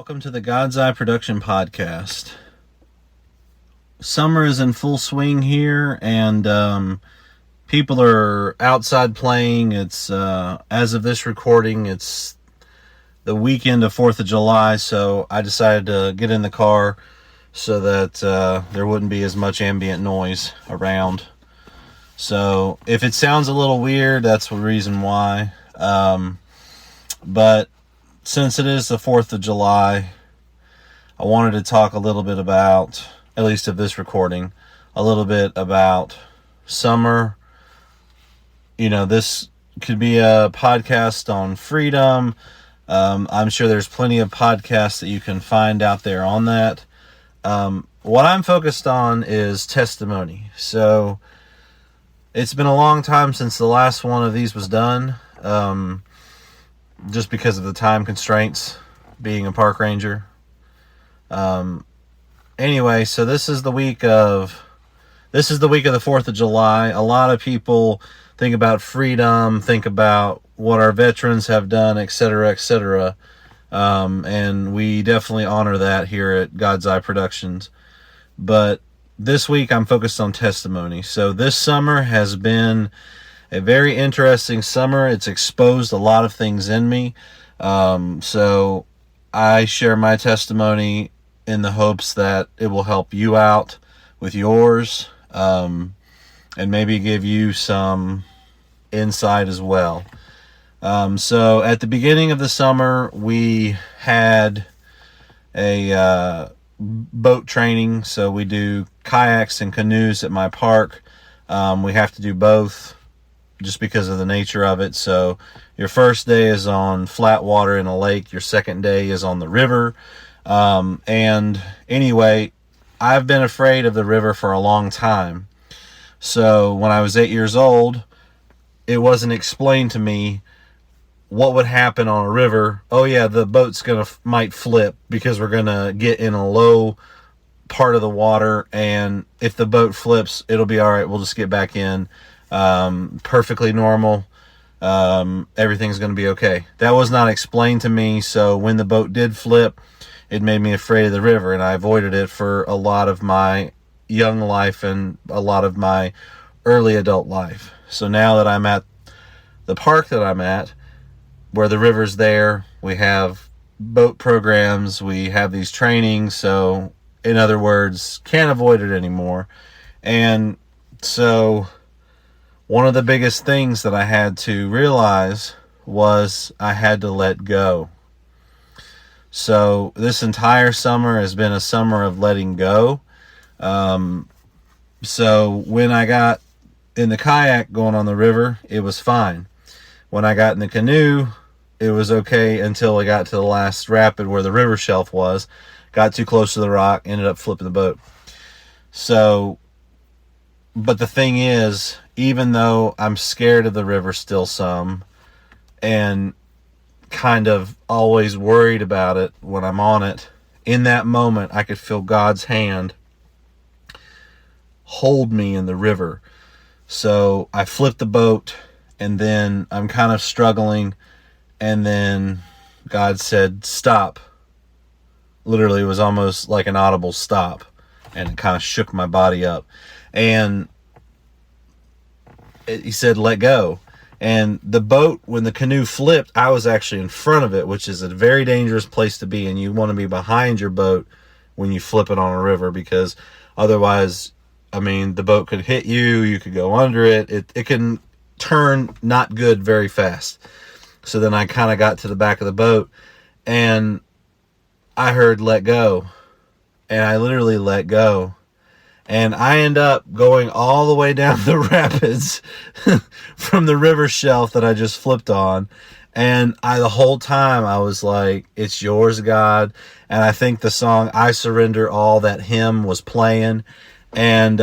Welcome to the God's Eye Production Podcast. Summer is in full swing here, and people are outside playing. It's as of this recording, it's the weekend of 4th of July, so I decided to get in the car so that there wouldn't be as much ambient noise around. So if it sounds a little weird, that's the reason why. But since it is the 4th of July, I wanted to talk a little bit about, at least of this recording, a little bit about summer. You know, this could be a podcast on freedom. I'm sure there's plenty of podcasts that you can find out there on that. What I'm focused on is testimony. So it's been a long time since the last one of these was done. Just because of the time constraints, being a park ranger. Anyway, so this is the week of the 4th of July. A lot of people think about freedom, think about what our veterans have done, etc., etc. And we definitely honor that here at God's Eye Productions. But this week I'm focused on testimony. So this summer has been a very interesting summer. It's exposed a lot of things in me. So I share my testimony in the hopes that it will help you out with yours, and maybe give you some insight as well. So at the beginning of the summer, we had a boat training. So we do kayaks and canoes at my park. We have to do both, just because of the nature of it. So your first day is on flat water in a lake. Your second day is on the river. And anyway, I've been afraid of the river for a long time. So when I was 8 years old, it wasn't explained to me what would happen on a river. Oh yeah, the boat's might flip because we're gonna get in a low part of the water, and if the boat flips, it'll be all right. We'll just get back in. Perfectly normal. Everything's going to be okay. That was not explained to me. So when the boat did flip, it made me afraid of the river, and I avoided it for a lot of my young life and a lot of my early adult life. So now that I'm at the park that I'm at, where the river's there, we have boat programs, we have these trainings. So in other words, can't avoid it anymore. And so one of the biggest things that I had to realize was I had to let go. So this entire summer has been a summer of letting go. So when I got in the kayak going on the river, it was fine. When I got in the canoe, it was okay until I got to the last rapid where the river shelf was. Got too close to the rock, ended up flipping the boat. So, but the thing is, even though I'm scared of the river still some, and kind of always worried about it when I'm on it, in that moment I could feel God's hand hold me in the river. So I flipped the boat, and then I'm kind of struggling, and then God said, stop. Literally, it was almost like an audible stop, and it kind of shook my body up. And he said, let go. And the boat, when the canoe flipped, I was actually in front of it, which is a very dangerous place to be. And you want to be behind your boat when you flip it on a river, because otherwise, I mean, the boat could hit you. You could go under it. It can turn not good very fast. So then I kind of got to the back of the boat, and I heard let go. And I literally let go. And I end up going all the way down the rapids from the river shelf that I just flipped on. And the whole time I was like, it's yours, God. And I think the song I Surrender All, that hymn, was playing. And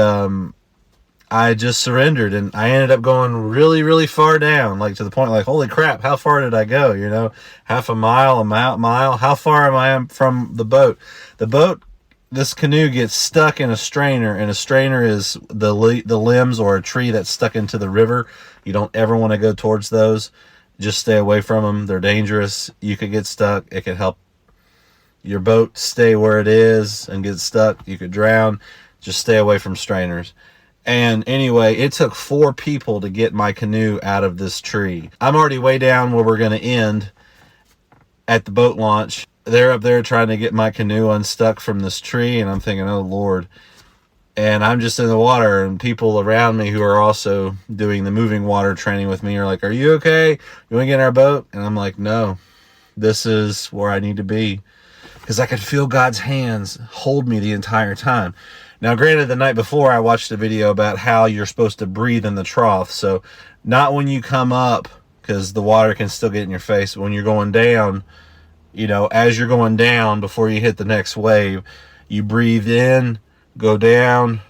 I just surrendered. And I ended up going really, really far down, like to the point like, holy crap, how far did I go? You know, half a mile, mile. How far am I from the boat? The boat, this canoe gets stuck in a strainer, and a strainer is the limbs or a tree that's stuck into the river. You don't ever want to go towards those. Just stay away from them. They're dangerous. You could get stuck. It could help your boat stay where it is and get stuck, you could drown. Just stay away from strainers. And anyway, it took 4 people to get my canoe out of this tree. I'm already way down where we're going to end at the boat launch. They're up there trying to get my canoe unstuck from this tree, and I'm thinking, oh Lord. And I'm just in the water, and people around me who are also doing the moving water training with me are like, are you okay? You want to get in our boat? And I'm like, no, this is where I need to be. Because I could feel God's hands hold me the entire time. Now, granted, the night before I watched a video about how you're supposed to breathe in the trough. So not when you come up, because the water can still get in your face. When you're going down, you know, as you're going down before you hit the next wave, you breathe in, go down,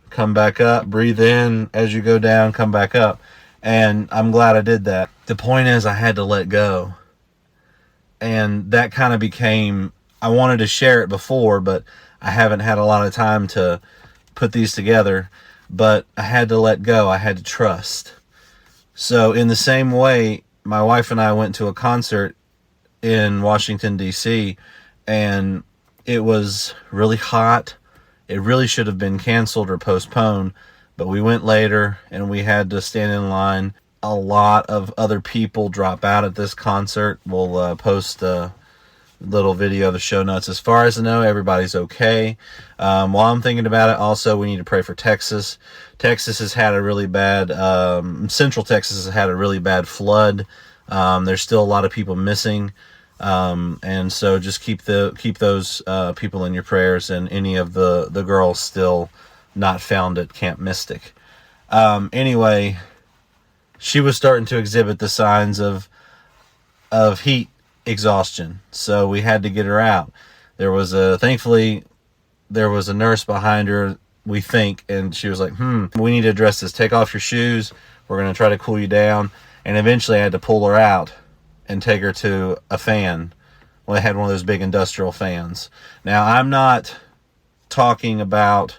come back up, breathe in as you go down, come back up. And I'm glad I did that. The point is, I had to let go. And that kind of became, I wanted to share it before, but I haven't had a lot of time to put these together. But I had to let go. I had to trust. So in the same way, my wife and I went to a concert in Washington, D.C., and it was really hot. It really should have been canceled or postponed, but we went later and we had to stand in line. A lot of other people drop out at this concert. We'll post a little video of the show notes. As far as I know, everybody's okay. While I'm thinking about it, also, we need to pray for Texas. Texas has had a really bad, Central Texas has had a really bad flood. There's still a lot of people missing. And so just keep those people in your prayers, and any of the girls still not found at Camp Mystic. Anyway, she was starting to exhibit the signs of heat exhaustion, so we had to get her out. Thankfully there was a nurse behind her, we think, and she was like, we need to address this. Take off your shoes. We're going to try to cool you down. And eventually I had to pull her out and take her to a fan. Well, they had one of those big industrial fans. Now, I'm not talking about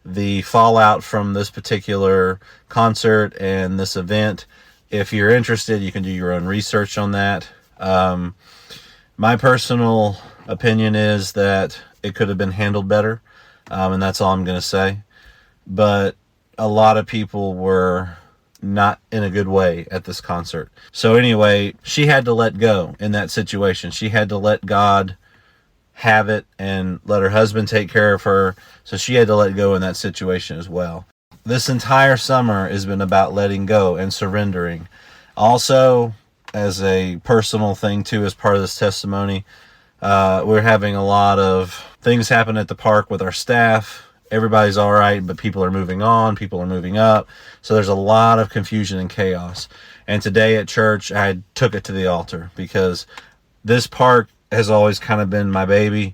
the fallout from this particular concert and this event. If you're interested, you can do your own research on that. My personal opinion is that it could have been handled better, and that's all I'm going to say. But a lot of people were not in a good way at this concert. So anyway, she had to let go in that situation. She had to let God have it and let her husband take care of her. So she had to let go in that situation as well. This entire summer has been about letting go and surrendering. Also, as a personal thing too, as part of this testimony, we're having a lot of things happen at the park with our staff. Everybody's all right, but people are moving on, people are moving up. So there's a lot of confusion and chaos. And today at church, I took it to the altar, because this park has always kind of been my baby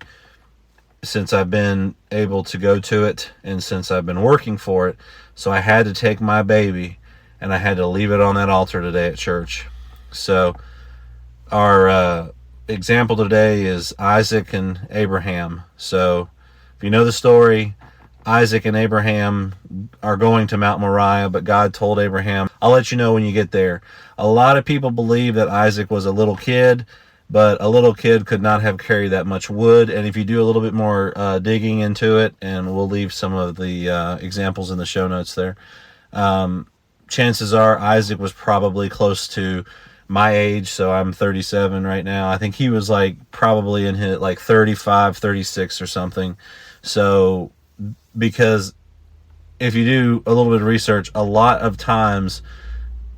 since I've been able to go to it and since I've been working for it. So I had to take my baby and I had to leave it on that altar today at church. So our example today is Isaac and Abraham. So if you know the story, Isaac and Abraham are going to Mount Moriah, but God told Abraham, I'll let you know when you get there. A lot of people believe that Isaac was a little kid, but a little kid could not have carried that much wood. And if you do a little bit more digging into it, and we'll leave some of the examples in the show notes there, chances are Isaac was probably close to my age. So I'm 37 right now. I think he was like probably in his like 35, 36 or something. So because if you do a little bit of research, a lot of times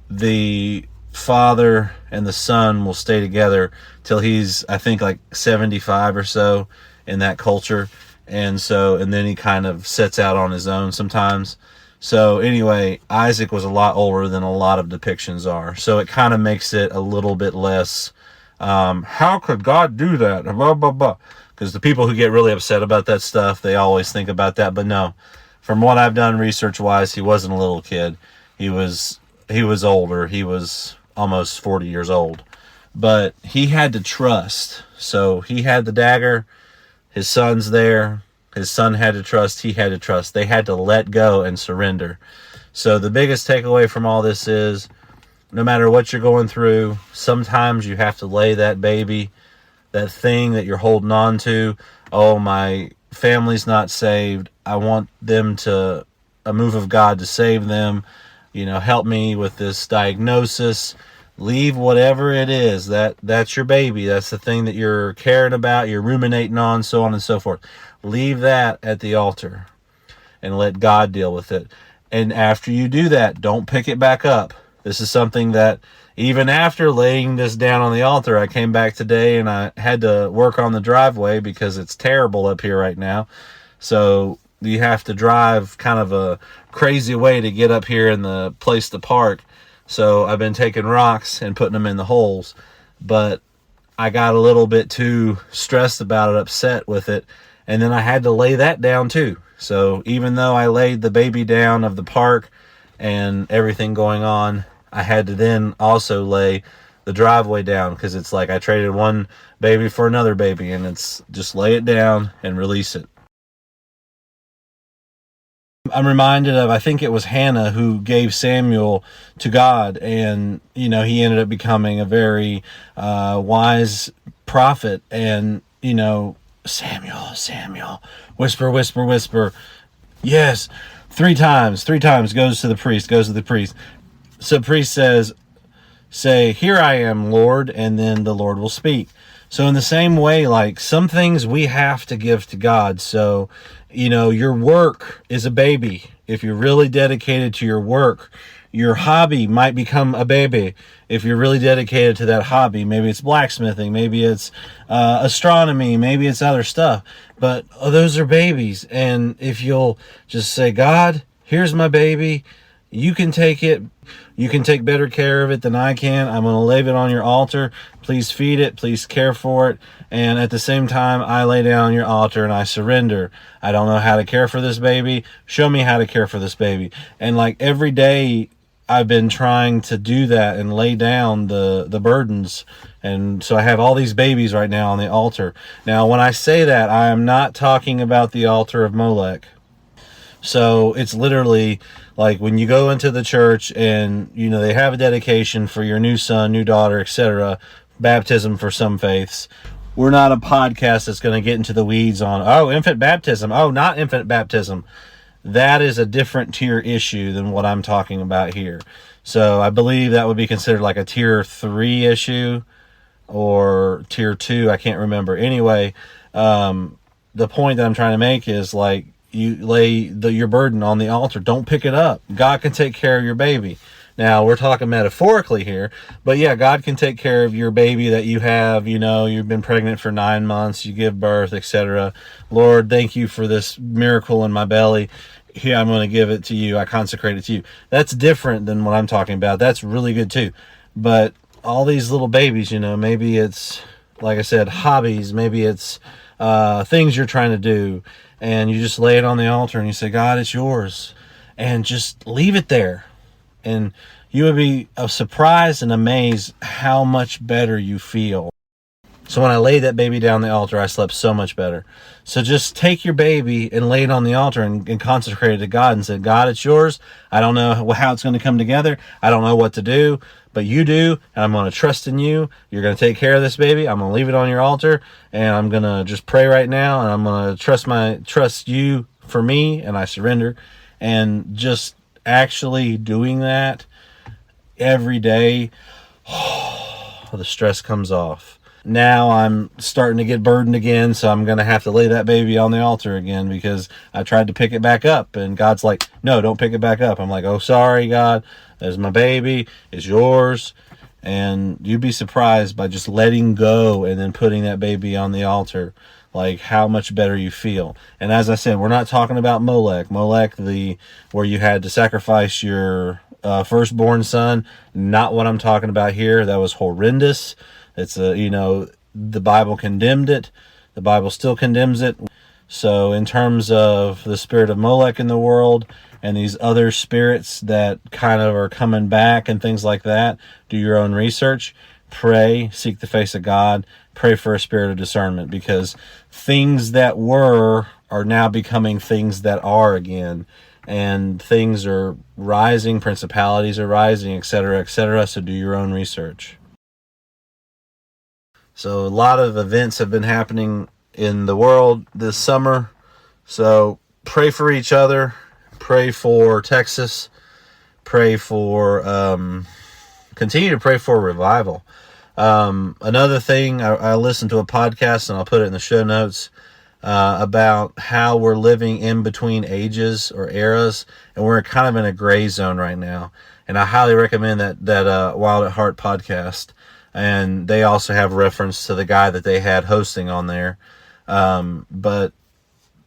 the father and the son will stay together till he's, I think, like 75 or so in that culture. And then he kind of sets out on his own sometimes. So anyway, Isaac was a lot older than a lot of depictions are. So it kind of makes it a little bit less, how could God do that? Blah, blah, blah. Because the people who get really upset about that stuff, they always think about that. But no, from what I've done research-wise, he wasn't a little kid. He was older. He was almost 40 years old. But he had to trust. So he had the dagger. His son's there. His son had to trust. He had to trust. They had to let go and surrender. So the biggest takeaway from all this is, no matter what you're going through, sometimes you have to lay that baby that thing that you're holding on to. Oh, my family's not saved. I want them to, a move of God to save them. Help me with this diagnosis. Leave whatever it is. That's your baby. That's the thing that you're caring about, you're ruminating on, so on and so forth. Leave that at the altar and let God deal with it. And after you do that, don't pick it back up. This is something that even after laying this down on the altar, I came back today and I had to work on the driveway because it's terrible up here right now. So you have to drive kind of a crazy way to get up here in the place to park. So I've been taking rocks and putting them in the holes. But I got a little bit too stressed about it, upset with it. And then I had to lay that down too. So even though I laid the baby down of the park and everything going on, I had to then also lay the driveway down, because it's like I traded one baby for another baby, and it's just lay it down and release it. I'm reminded of, I think it was Hannah who gave Samuel to God, and he ended up becoming a very wise prophet. And Samuel, whisper, whisper, whisper. Yes, three times goes to the priest. So the priest says, say, here I am, Lord, and then the Lord will speak. So in the same way, like, some things we have to give to God. So, your work is a baby. If you're really dedicated to your work, your hobby might become a baby if you're really dedicated to that hobby. Maybe it's blacksmithing, maybe it's astronomy, maybe it's other stuff. But those are babies. And if you'll just say, God, here's my baby. You can take it. You can take better care of it than I can. I'm going to lay it on your altar. Please feed it. Please care for it. And at the same time, I lay down on your altar and I surrender. I don't know how to care for this baby. Show me how to care for this baby. And like every day, I've been trying to do that and lay down the burdens. And so I have all these babies right now on the altar. Now, when I say that, I am not talking about the altar of Molech. So it's literally like when you go into the church and, they have a dedication for your new son, new daughter, etc., baptism for some faiths. We're not a podcast that's going to get into the weeds on, infant baptism. Not infant baptism. That is a different tier issue than what I'm talking about here. So I believe that would be considered like a tier 3 issue or tier 2. I can't remember. Anyway, the point that I'm trying to make is like, you lay your burden on the altar. Don't pick it up. God can take care of your baby. Now, we're talking metaphorically here, but yeah, God can take care of your baby that you have. You've been pregnant for 9 months, you give birth, etc. Lord, thank you for this miracle in my belly. Here, I'm going to give it to you. I consecrate it to you. That's different than what I'm talking about. That's really good too. But all these little babies, maybe it's, like I said, hobbies. Maybe it's things you're trying to do. And you just lay it on the altar and you say, God, it's yours. And just leave it there. And you would be surprised and amazed how much better you feel. So when I laid that baby down on the altar, I slept so much better. So just take your baby and lay it on the altar and consecrate it to God and say, God, it's yours. I don't know how it's going to come together. I don't know what to do, but you do. And I'm going to trust in you. You're going to take care of this baby. I'm going to leave it on your altar. And I'm going to just pray right now. And I'm going to trust you for me. And I surrender. And just actually doing that every day, the stress comes off. Now I'm starting to get burdened again, so I'm going to have to lay that baby on the altar again because I tried to pick it back up, and God's like, no, don't pick it back up. I'm like, oh, sorry, God, there's my baby, it's yours. And you'd be surprised by just letting go and then putting that baby on the altar, like how much better you feel. And as I said, we're not talking about Molech, where you had to sacrifice your firstborn son. Not what I'm talking about here. That was horrendous. It's the Bible condemned it. The Bible still condemns it. So in terms of the spirit of Molech in the world and these other spirits that kind of are coming back and things like that, do your own research, pray, seek the face of God, pray for a spirit of discernment, because things that were are now becoming things that are again. And things are rising, principalities are rising, etc., etc. So do your own research. So a lot of events have been happening in the world this summer. So pray for each other. Pray for Texas. Pray for, continue to pray for revival. Another thing, I listened to a podcast, and I'll put it in the show notes, about how we're living in between ages or eras, and we're kind of in a gray zone right now. And I highly recommend that Wild at Heart podcast. And they also have reference to the guy that they had hosting on there. But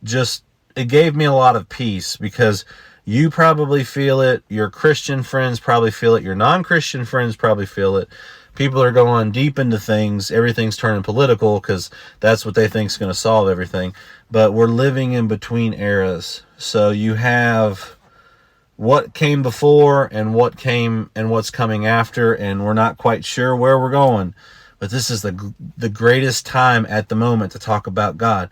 just, it gave me a lot of peace, because you probably feel it. Your Christian friends probably feel it. Your non-Christian friends probably feel it. People are going deep into things. Everything's turning political because that's what they think is going to solve everything. But we're living in between eras. So you have what came before and what came and what's coming after, and we're not quite sure where we're going. But this is the greatest time at the moment to talk about God.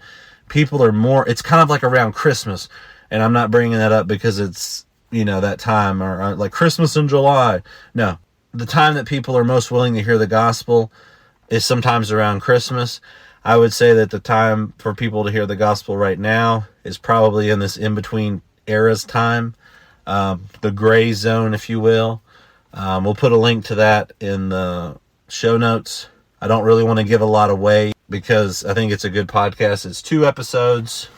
People are more, it's kind of like around Christmas. And I'm not bringing that up because it's, that time, or like Christmas in July. No. The time that people are most willing to hear the gospel is sometimes around Christmas. I would say that the time for people to hear the gospel right now is probably in this in-between eras time, the gray zone, if you will. We'll put a link to that in the show notes. I don't really want to give a lot away because I think it's a good podcast. It's 2 episodes,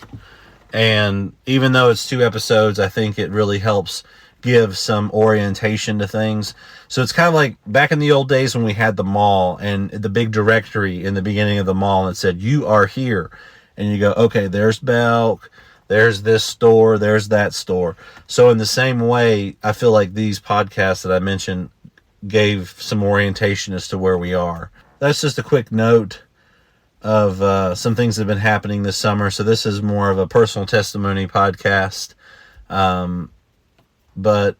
and even though it's 2 episodes, I think it really helps give some orientation to things. So it's kind of like back in the old days when we had the mall and the big directory in the beginning of the mall that said, "You are here." And you go, okay, there's Belk, there's this store, there's that store. So in the same way, I feel like these podcasts that I mentioned gave some orientation as to where we are. That's just a quick note of some things that have been happening this summer. So this is more of a personal testimony podcast. But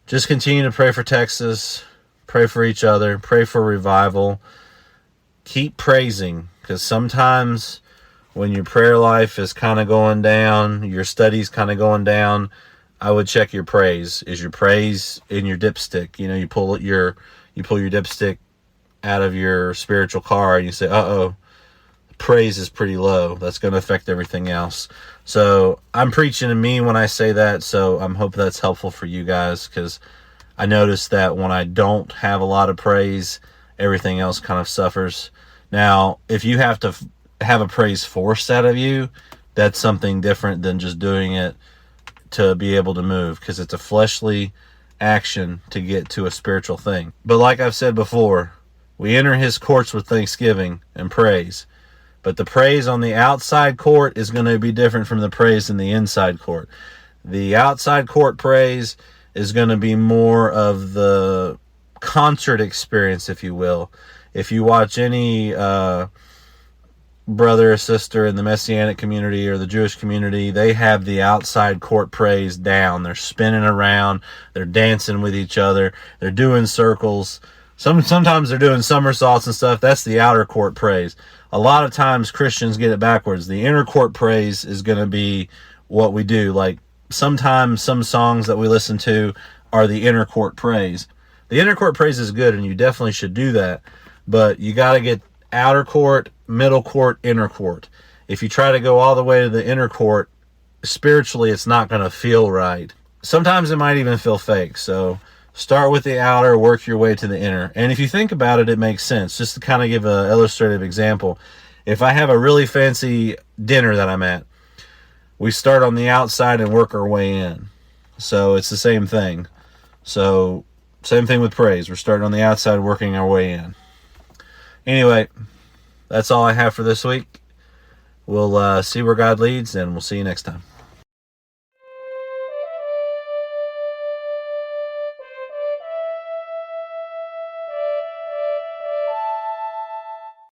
just continue to pray for Texas, pray for each other, pray for revival. Keep praising, because sometimes when your prayer life is kind of going down, your study's kind of going down, I would check your praise. Is your praise in your dipstick? You pull your dipstick out of your spiritual car and you say, praise is pretty low. That's going to affect everything else. So I'm preaching to me when I say that, so I'm hoping that's helpful for you guys, because I noticed that when I don't have a lot of praise, everything else kind of suffers. Now, if you have to have a praise forced out of you, that's something different than just doing it to be able to move, because it's a fleshly action to get to a spiritual thing. But like I've said before, we enter his courts with thanksgiving and praise. But the praise on the outside court is going to be different from the praise in the inside court. The outside court praise is going to be more of the concert experience, if you will. If you watch any brother or sister in the Messianic community or the Jewish community, they have the outside court praise down. They're spinning around. They're dancing with each other. They're doing circles. Sometimes they're doing somersaults and stuff. That's the outer court praise. A lot of times Christians get it backwards. The inner court praise is going to be what we do. Like sometimes some songs that we listen to are the inner court praise. The inner court praise is good, and you definitely should do that. But you got to get outer court, middle court, inner court. If you try to go all the way to the inner court, spiritually it's not going to feel right. Sometimes it might even feel fake. So start with the outer, work your way to the inner. And if you think about it, it makes sense. Just to kind of give an illustrative example, if I have a really fancy dinner that I'm at, we start on the outside and work our way in. So it's the same thing. So same thing with praise. We're starting on the outside, working our way in. Anyway, that's all I have for this week. We'll see where God leads, and we'll see you next time.